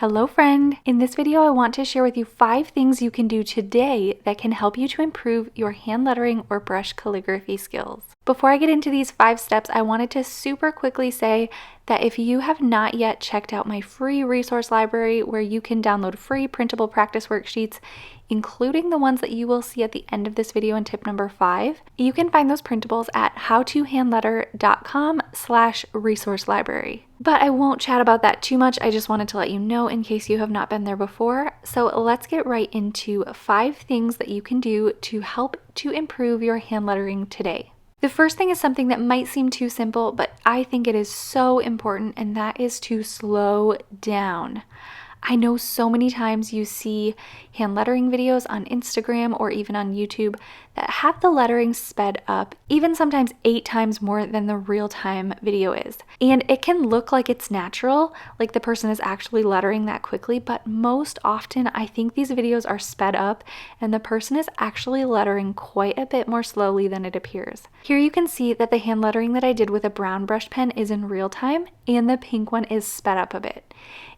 Hello friend! In this video I want to share with you 5 things you can do today that can help you to improve your hand lettering or brush calligraphy skills. Before I get into these 5 steps, I wanted to super quickly say that if you have not yet checked out my free resource library where you can download free printable practice worksheets, including the ones that you will see at the end of this video in tip number 5, you can find those printables at howtohandletter.com/resource library. But I won't chat about that too much. I just wanted to let you know in case you have not been there before. So let's get right into 5 things that you can do to help to improve your hand lettering today. The first thing is something that might seem too simple, but I think it is so important, and that is to slow down. I know so many times you see hand lettering videos on Instagram or even on YouTube that have the lettering sped up, even sometimes 8 times more than the real-time video is. And it can look like it's natural, like the person is actually lettering that quickly, but most often I think these videos are sped up and the person is actually lettering quite a bit more slowly than it appears. Here you can see that the hand lettering that I did with a brown brush pen is in real time and the pink one is sped up a bit.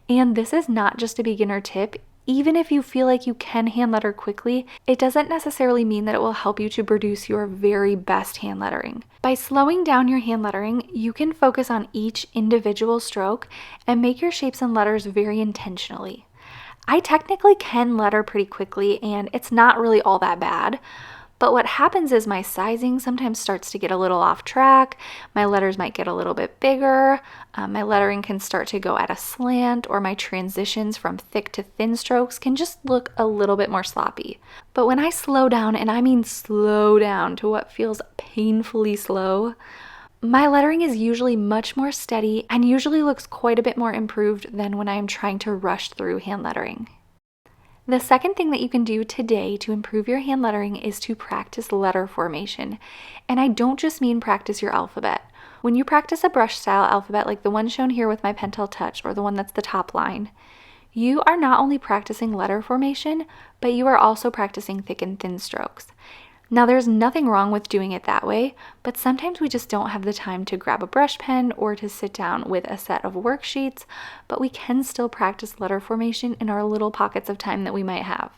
And this is not just a beginner tip. Even if you feel like you can hand letter quickly, it doesn't necessarily mean that it will help you to produce your very best hand lettering. By slowing down your hand lettering, you can focus on each individual stroke and make your shapes and letters very intentionally. I technically can letter pretty quickly and it's not really all that bad. But what happens is my sizing sometimes starts to get a little off track. My letters might get a little bit bigger. My lettering can start to go at a slant, or my transitions from thick to thin strokes can just look a little bit more sloppy. But when I slow down, and I mean slow down to what feels painfully slow, my lettering is usually much more steady and usually looks quite a bit more improved than when I am trying to rush through hand lettering. The second thing that you can do today to improve your hand lettering is to practice letter formation. And I don't just mean practice your alphabet. When you practice a brush style alphabet like the one shown here with my Pentel Touch, or the one that's the top line, you are not only practicing letter formation, but you are also practicing thick and thin strokes. Now there's nothing wrong with doing it that way, but sometimes we just don't have the time to grab a brush pen or to sit down with a set of worksheets, but we can still practice letter formation in our little pockets of time that we might have.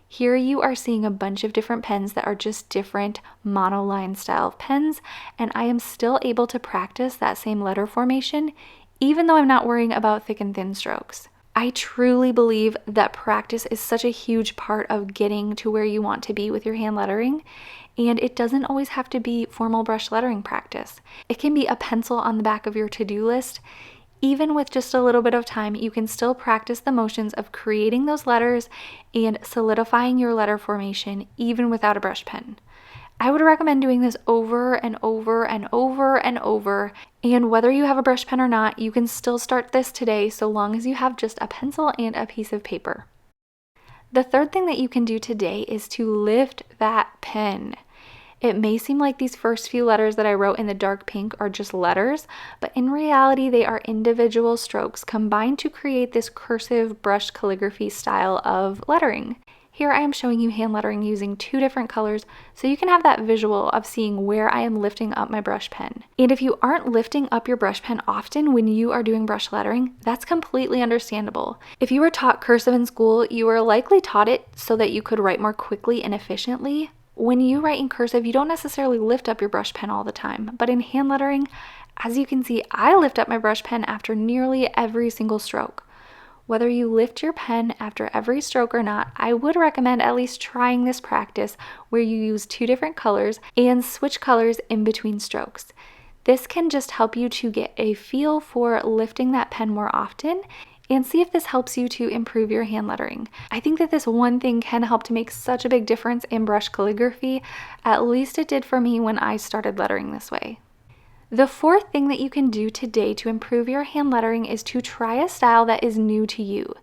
Here you are seeing a bunch of different pens that are just different monoline style pens, and I am still able to practice that same letter formation even though I'm not worrying about thick and thin strokes. I truly believe that practice is such a huge part of getting to where you want to be with your hand lettering, and it doesn't always have to be formal brush lettering practice. It can be a pencil on the back of your to-do list. Even with just a little bit of time, you can still practice the motions of creating those letters and solidifying your letter formation even without a brush pen. I would recommend doing this over and over and over and over, and whether you have a brush pen or not, you can still start this today so long as you have just a pencil and a piece of paper. The third thing that you can do today is to lift that pen. It may seem like these first few letters that I wrote in the dark pink are just letters, but in reality they are individual strokes combined to create this cursive brush calligraphy style of lettering. Here I am showing you hand lettering using 2 different colors so you can have that visual of seeing where I am lifting up my brush pen. And if you aren't lifting up your brush pen often when you are doing brush lettering, that's completely understandable. If you were taught cursive in school, you were likely taught it so that you could write more quickly and efficiently. When you write in cursive, you don't necessarily lift up your brush pen all the time, but in hand lettering, as you can see, I lift up my brush pen after nearly every single stroke. Whether you lift your pen after every stroke or not, I would recommend at least trying this practice where you use 2 different colors and switch colors in between strokes. This can just help you to get a feel for lifting that pen more often and see if this helps you to improve your hand lettering. I think that this one thing can help to make such a big difference in brush calligraphy. At least it did for me when I started lettering this way. The fourth thing that you can do today to improve your hand lettering is to try a style that is new to you.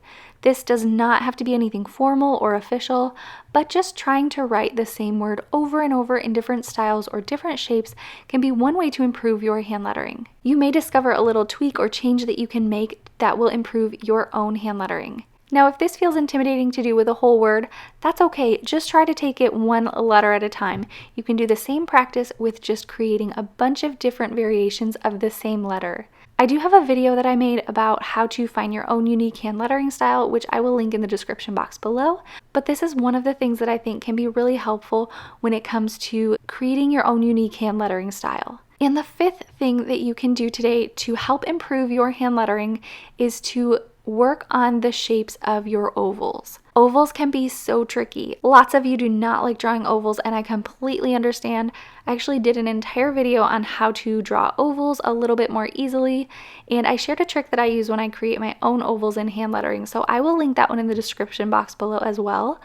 This does not have to be anything formal or official, but just trying to write the same word over and over in different styles or different shapes can be one way to improve your hand lettering. You may discover a little tweak or change that you can make that will improve your own hand lettering. Now, if this feels intimidating to do with a whole word, that's okay. Just try to take it one letter at a time. You can do the same practice with just creating a bunch of different variations of the same letter. I do have a video that I made about how to find your own unique hand lettering style, which I will link in the description box below. But this is one of the things that I think can be really helpful when it comes to creating your own unique hand lettering style. And the fifth thing that you can do today to help improve your hand lettering is to work on the shapes of your ovals. Ovals can be so tricky. Lots of you do not like drawing ovals, and I completely understand. I actually did an entire video on how to draw ovals a little bit more easily, and I shared a trick that I use when I create my own ovals in hand lettering, so I will link that one in the description box below as well.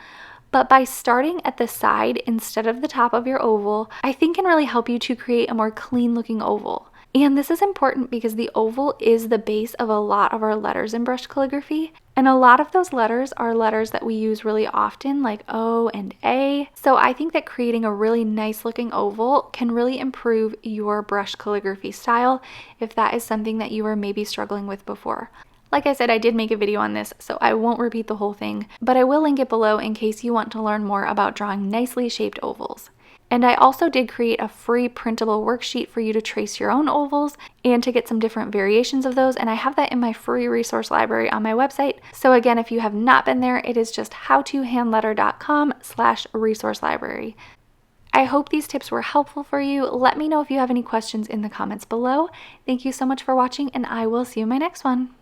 But by starting at the side instead of the top of your oval, I think can really help you to create a more clean looking oval. And this is important because the oval is the base of a lot of our letters in brush calligraphy. And a lot of those letters are letters that we use really often, like O and A. So I think that creating a really nice looking oval can really improve your brush calligraphy style if that is something that you were maybe struggling with before. Like I said, I did make a video on this, so I won't repeat the whole thing, but I will link it below in case you want to learn more about drawing nicely shaped ovals. And I also did create a free printable worksheet for you to trace your own ovals and to get some different variations of those, and I have that in my free resource library on my website. So again, if you have not been there, it is just howtohandletter.com/resource library. I hope these tips were helpful for you. Let me know if you have any questions in the comments below. Thank you so much for watching, and I will see you in my next one.